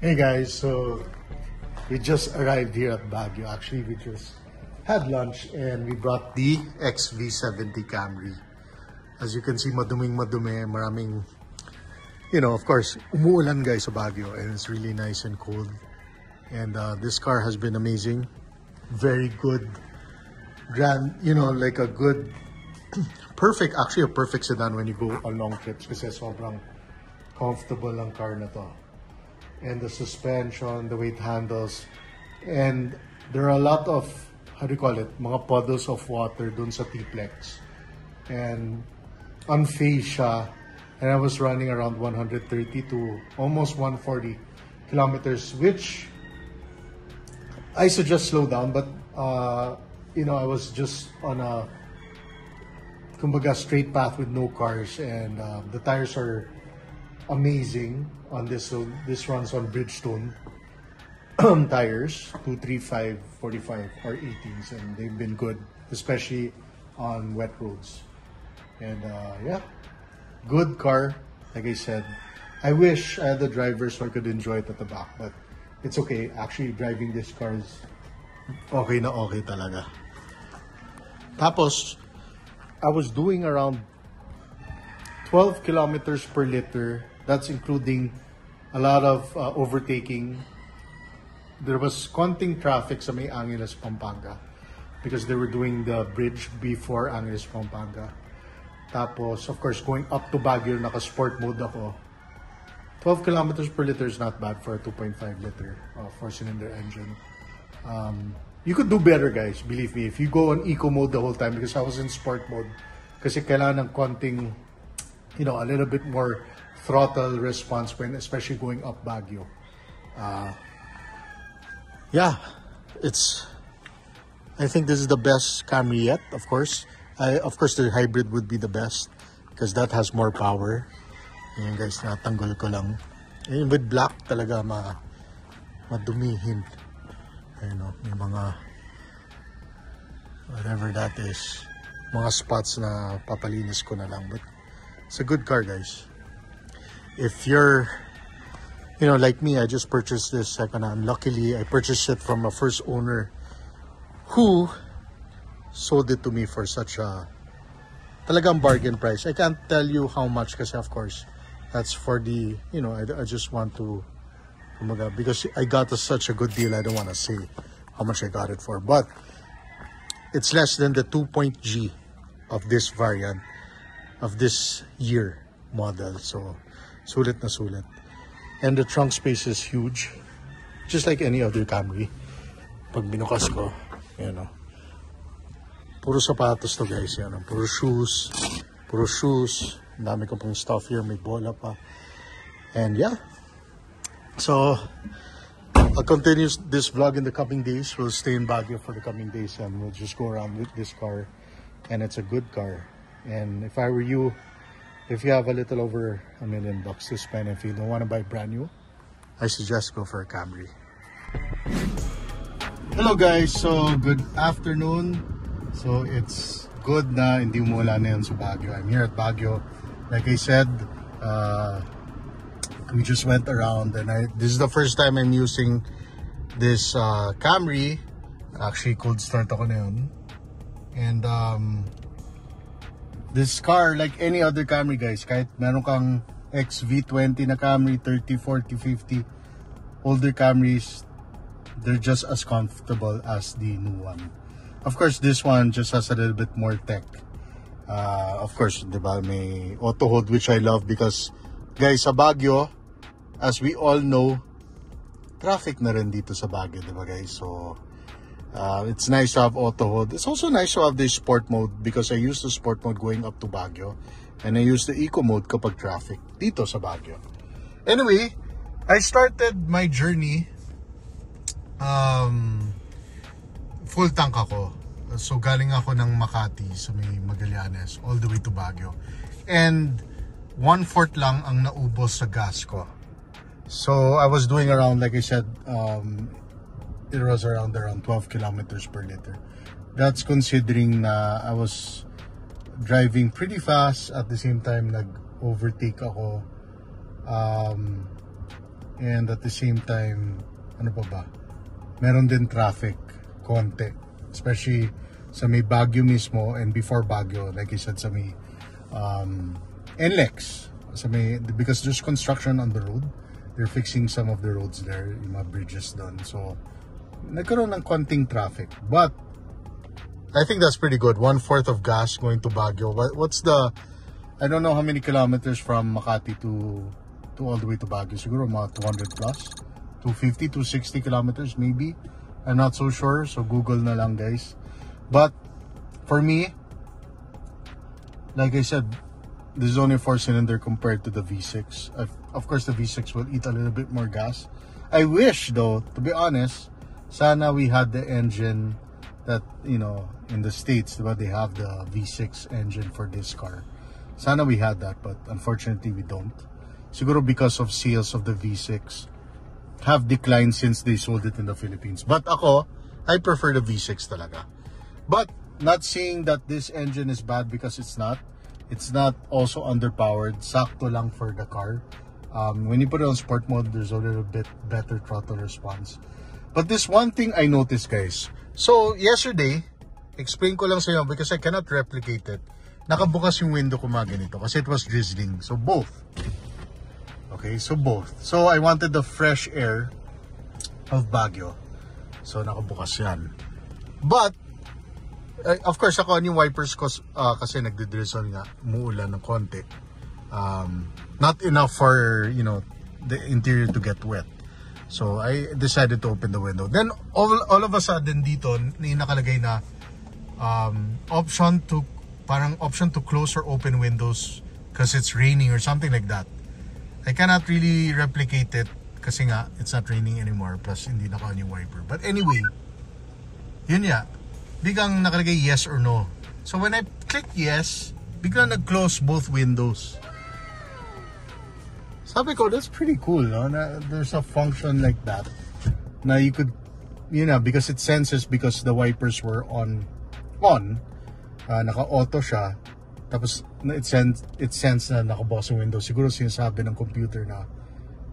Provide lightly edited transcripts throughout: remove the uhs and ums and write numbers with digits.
Hey guys, so we just arrived here at Baguio. Actually, we just had lunch and we brought the XV70 Camry. As you can see, madumi, maraming, of course, umuulan guys sa Baguio and it's really nice and cold. And this car has been amazing. Very good, like a good, actually a perfect sedan when you go on long trips kasi sobrang comfortable ang car na to. And the suspension, the way it handles, and there are a lot of, mga puddles of water dun sa T-Plex. And unfazed siya, and I was running around 130 to almost 140 kilometers, which I suggest slow down, but I was just on a straight path with no cars, and the tires are amazing on this. So this runs on Bridgestone tires, 235, 45 or 18s, and they've been good, especially on wet roads. And yeah, good car. Like I said, I wish I had the driver so I could enjoy it at the back, but it's okay. Actually, driving this car is okay na okay talaga. Tapos, I was doing around 12 kilometers per liter. That's including a lot of overtaking. There was konting traffic sa may Angeles, Pampanga because they were doing the bridge before Angeles, Pampanga. Tapos, of course, going up to Baguio, naka-sport mode ako. 12 kilometers per liter is not bad for a 2.5 liter 4-cylinder engine. You could do better, guys. Believe me. If you go on eco mode the whole time, because I was in sport mode, kasi kailangan ng konting, a little bit more throttle response when, especially going up Baguio. Yeah, I think this is the best Camry yet, of course. Of course, the hybrid would be the best because that has more power. Ayan guys, natanggol ko lang. And with black talaga madumihin. May mga whatever that is. Mga spots na papalinis ko na lang. But it's a good car, guys. If you're, like me, I just purchased this second-hand. Luckily, I purchased it from a first owner who sold it to me for such a talagang bargain price. I can't tell you how much kasi of course that's for the, I just want to, because I got such a good deal, I don't want to say how much I got it for, but it's less than the 2.G of this variant of this year model. So sulit na sulit. And the trunk space is huge, just like any other Camry. Pag binukas ko, puro sapatos to guys, puro shoes, dami ko pang stuff here, may bola pa. And yeah, so I'll continue this vlog in the coming days. We'll stay in Baguio for the coming days and we'll just go around with this car. And it's a good car. And if I were you, if you have a little over $1 million to spend, if you don't want to buy brand new, I suggest go for a Camry. Hello guys, so good afternoon. So it's good na hindi umuulan na yun sa Baguio. I'm here at Baguio. Like I said, we just went around and this is the first time I'm using this Camry. Actually, cold start ako na yun. And this car, like any other Camry guys, kahit meron kang XV20 na Camry, 30, 40, 50, older Camrys, they're just as comfortable as the new one. Of course, this one just has a little bit more tech. Of course, diba, may auto hold, which I love because, guys, sa Baguio, as we all know, traffic na rin dito sa Baguio, diba guys? So, it's nice to have auto hold. It's also nice to have the sport mode because I use the sport mode going up to Baguio. And I use the eco mode kapag traffic dito sa Baguio. Anyway, I started my journey, full tank ako. So galing ako ng Makati sa may Magallanes all the way to Baguio. And 1/4 lang ang naubos sa gas ko. So I was doing around, like I said, it was around 12 kilometers per liter. That's considering na I was driving pretty fast at the same time nag-overtake ako. And at the same time, ano pa ba? Meron din traffic, konti. Especially sa may Baguio mismo and before Baguio, like I said, sa may NLEX. Sa may, because there's construction on the road. They're fixing some of the roads there, yung mga bridges doon. So, nagkaroon ng konting traffic. But, I think that's pretty good. 1/4 of gas going to Baguio. What's the, I don't know how many kilometers from Makati to all the way to Baguio. Siguro mga 200 plus. 250, 260 kilometers maybe. I'm not so sure. So Google na lang guys. But for me, like I said, this is only a 4-cylinder compared to the V6. Of course, the V6 will eat a little bit more gas. I wish though, to be honest, sana we had the engine that, you know, in the States, but they have the V6 engine for this car. Sana we had that, but unfortunately we don't. Siguro because of sales of the V6 have declined since they sold it in the Philippines. But ako, I prefer the V6 talaga. But not saying that this engine is bad, because it's not. It's not also underpowered. Sakto lang for the car. When you put it on sport mode, there's a little bit better throttle response. But this one thing I noticed, guys. So, yesterday, explain ko lang sa inyo because I cannot replicate it. Nakabukas yung window ko mga ganito kasi it was drizzling. So, both. Okay, so both. So, I wanted the fresh air of Baguio. So, nakabukas yan. But, of course, ako yung wipers ko kasi nagdidrizzle nga, umuulan ng konti. Not enough for, you know, the interior to get wet. So, I decided to open the window. Then, all of a sudden dito, nakalagay na option to close or open windows because it's raining or something like that. I cannot really replicate it kasi nga, it's not raining anymore. Plus, hindi naka on yung wiper. But anyway, yun ya. Biglang nakalagay yes or no. So, when I click yes, biglang nag-close both windows. Sabi ko, that's pretty cool, no? Na there's a function like that. Na you could, you know, because it senses, because the wipers were on, naka-auto siya. Tapos, it sense na nakabukas yung window. Siguro sinasabi ng computer na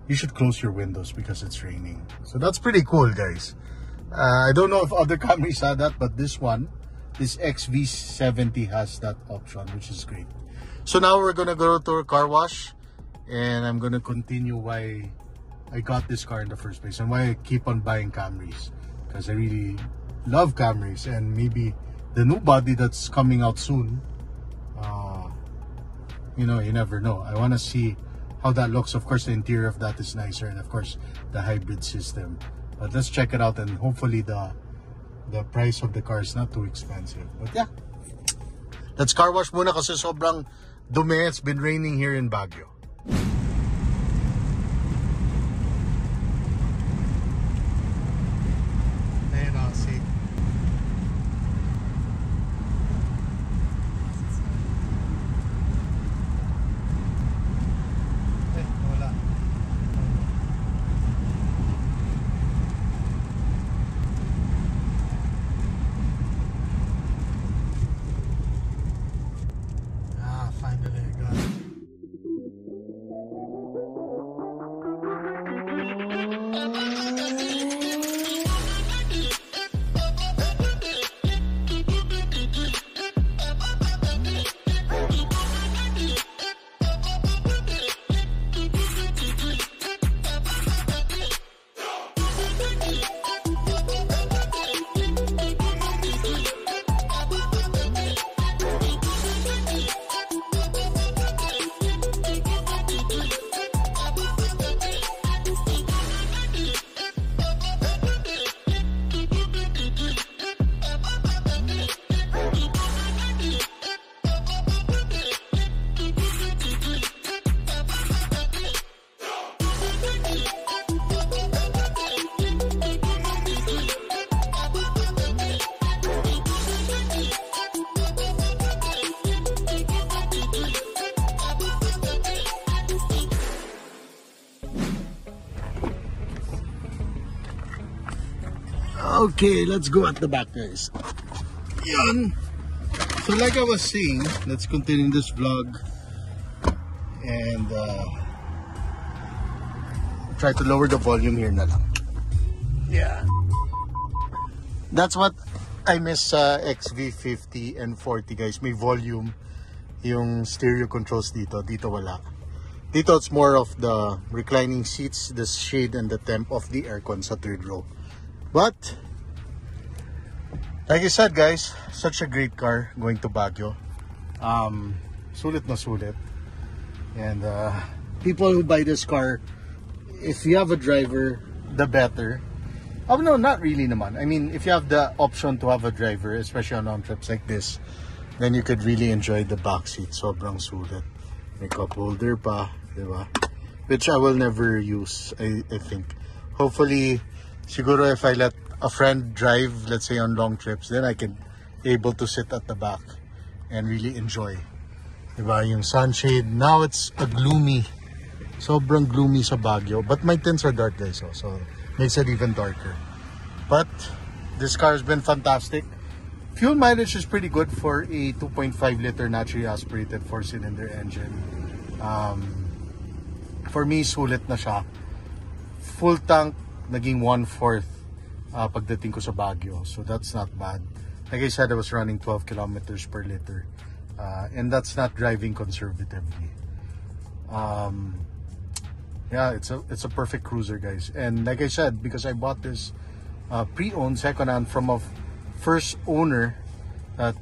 you should close your windows because it's raining. So, that's pretty cool, guys. I don't know if other Camrys have that, but this one, this XV70 has that option, which is great. So, now we're gonna go to a car wash. And I'm gonna continue why I got this car in the first place and why I keep on buying Camrys, because I really love Camrys. And maybe the new body that's coming out soon, you know, you never know. I want to see how that looks. Of course, the interior of that is nicer, and of course the hybrid system. But let's check it out, and hopefully the price of the car is not too expensive. But yeah, let's car wash muna kasi sobrang dumi. It's been raining here in Baguio. Okay, let's go at the back, guys. Yan. So like I was saying, let's continue this vlog and try to lower the volume here na lang. Yeah. That's what I miss sa XV50 and 40 guys. May volume yung stereo controls dito. Dito wala. Dito it's more of the reclining seats, the shade and the temp of the aircon sa third row. But like I said guys, such a great car going to Baguio. Sulit na sulit. And people who buy this car, if you have a driver, the better. Oh no, not really naman. I mean, if you have the option to have a driver, especially on long trips like this, then you could really enjoy the back seat. Sobrang sulit. May cup holder pa, diba? Which I will never use, I think. Hopefully, siguro if I let a friend drive, let's say on long trips, then I can able to sit at the back and really enjoy. Diba? Yung sunshade. Now it's a gloomy. Sobrang gloomy sa Baguio. But my tints are dark guys, so makes it even darker. But this car has been fantastic. Fuel mileage is pretty good for a 2.5 liter naturally aspirated 4-cylinder engine. For me, sulit na siya. Full tank, naging 1/4 pagdating ko sa Baguio. So that's not bad. Like I said, I was running 12 kilometers per liter. And that's not driving conservatively. Yeah, it's a perfect cruiser guys. And like I said, because I bought this pre-owned second-hand from a first owner that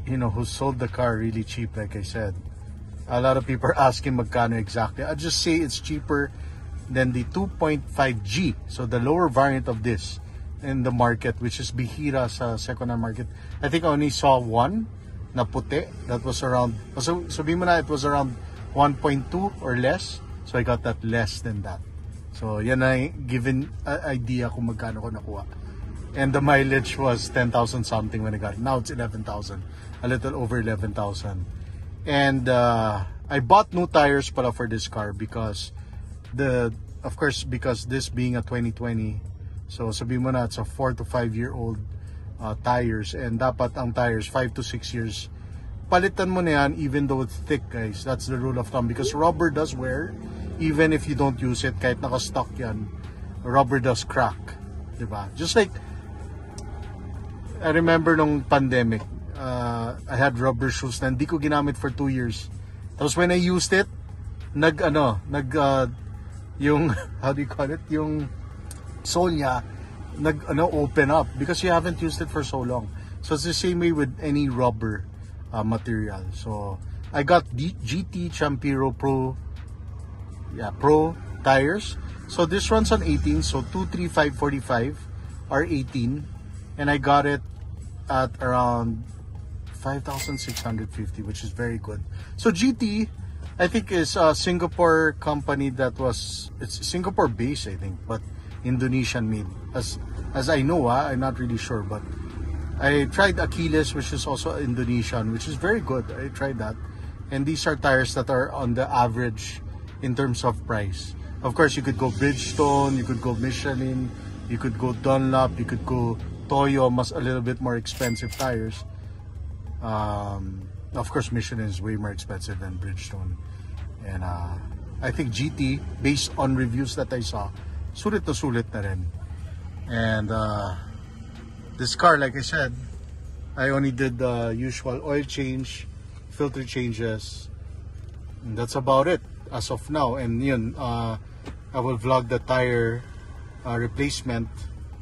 you know, who sold the car really cheap. Like I said, a lot of people are asking magkano exactly. I'll just say it's cheaper than the 2.5G, so the lower variant of this in the market, which is bihira sa second-hand market. I think I only saw one na puti that was around, so sabihin mo na it was around 1.2 or less. So I got that less than that. So yan ay given idea kung magkano ko nakuha. And the mileage was 10,000 something when I got it. Now it's 11,000, a little over 11,000. And I bought new tires pala for this car because of course because this being a 2020, so sabihin mo na it's a 4 to 5 year old tires, and dapat ang tires 5 to 6 years palitan mo na yan even though it's thick guys. That's the rule of thumb because rubber does wear even if you don't use it. Kahit naka-stock yan, rubber does crack, diba? Just like I remember nung pandemic, I had rubber shoes na hindi ko ginamit for 2 years. Tapos when I used it, yung how do you call it, yung sole niya open up because you haven't used it for so long. So it's the same way with any rubber material. So I got GT Champiro Pro tires. So this runs on 18, so 235/45 are 18, and I got it at around 5,650, which is very good. So GT, I think, is a Singapore company it's Singapore based, I think, but Indonesian made. As I know, I'm not really sure, but I tried Achilles, which is also Indonesian, which is very good. I tried that. And these are tires that are on the average in terms of price. Of course, you could go Bridgestone, you could go Michelin, you could go Dunlop, you could go Toyo, a little bit more expensive tires. Of course, Michelin is way more expensive than Bridgestone. And I think GT, based on reviews that I saw, sulit na rin. And this car, like I said, I only did the usual oil change, filter changes, and that's about it as of now. And yun, I will vlog the tire replacement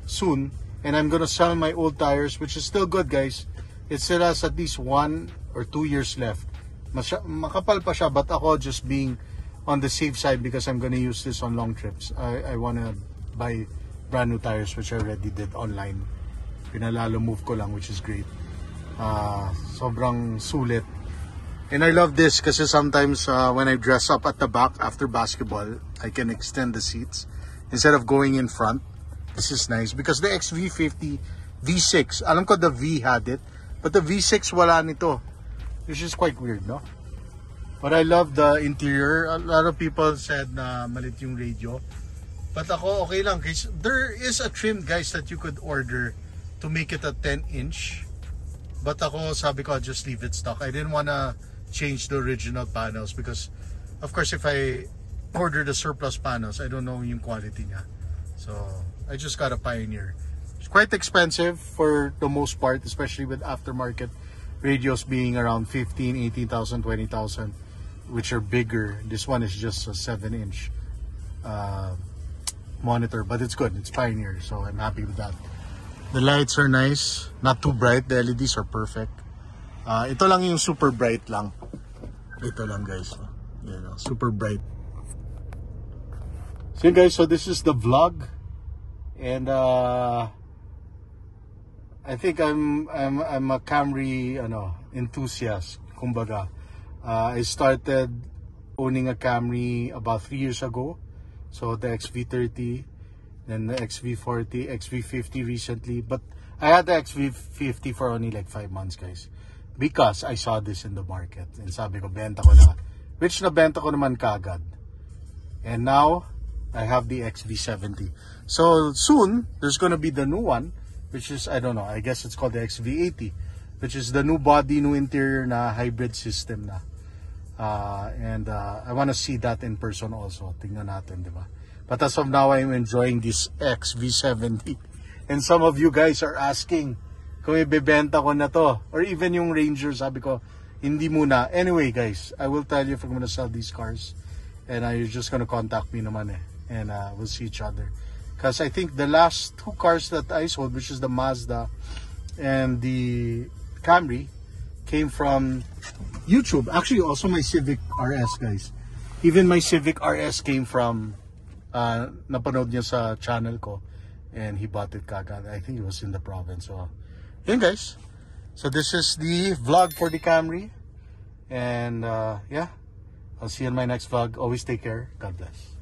soon, and I'm gonna sell my old tires, which is still good guys. It still has at least 1 or 2 years left. Makapal pa siya, but ako just being on the safe side because I'm gonna use this on long trips. I wanna buy brand new tires, which I already did online. Pinalalo move ko lang, which is great. Sobrang sulit. And I love this kasi sometimes when I dress up at the back after basketball, I can extend the seats instead of going in front. This is nice because the XV50 V6, alam ko the V had it, but the V6 wala nito, which is quite weird, no? But I love the interior. A lot of people said na malit yung radio, but ako okay lang kasi there is a trim guys that you could order to make it a 10-inch. But ako, sabi ko, I'll just leave it stock. I didn't want to change the original panels because, of course, if I ordered the surplus panels. I don't know yung quality niya. So, I just got a Pioneer. It's quite expensive for the most part, especially with aftermarket radios being around 15, 18,000, 20,000, which are bigger. This one is just a 7-inch monitor, but it's good. It's Pioneer, so I'm happy with that. The lights are nice, not too bright. The LEDs are perfect. Ito lang yung super bright lang. Ito lang, guys. You know, super bright. So guys, so this is the vlog, and I think I'm a Camry enthusiast. Kumbaga, I started owning a Camry about 3 years ago. So the XV30, then the XV40, XV50 recently. But I had the XV50 for only like 5 months, guys, because I saw this in the market. And sabi ko, benta ko na. Which nabenta ko naman kagad. And now, I have the XV70. So soon, there's gonna be the new one, which is, I don't know, I guess it's called the XV80, which is the new body, new interior na hybrid system na. And I want to see that in person also. Tingnan natin, di ba? But as of now, I'm enjoying this XV70. And some of you guys are asking kung ibebenta ko na to. Or even yung Ranger, sabi ko, hindi muna. Anyway, guys, I will tell you if I'm gonna sell these cars. And you're just gonna contact me naman eh. And we'll see each other. Because I think the last 2 cars that I sold, which is the Mazda and the Camry, came from YouTube. Actually, also my Civic RS, guys. Even my Civic RS came from, napanood niya sa channel ko. And he bought it kagad. I think it was in the province. So, yun guys. So this is the vlog for the Camry. And yeah, I'll see you in my next vlog. Always take care. God bless.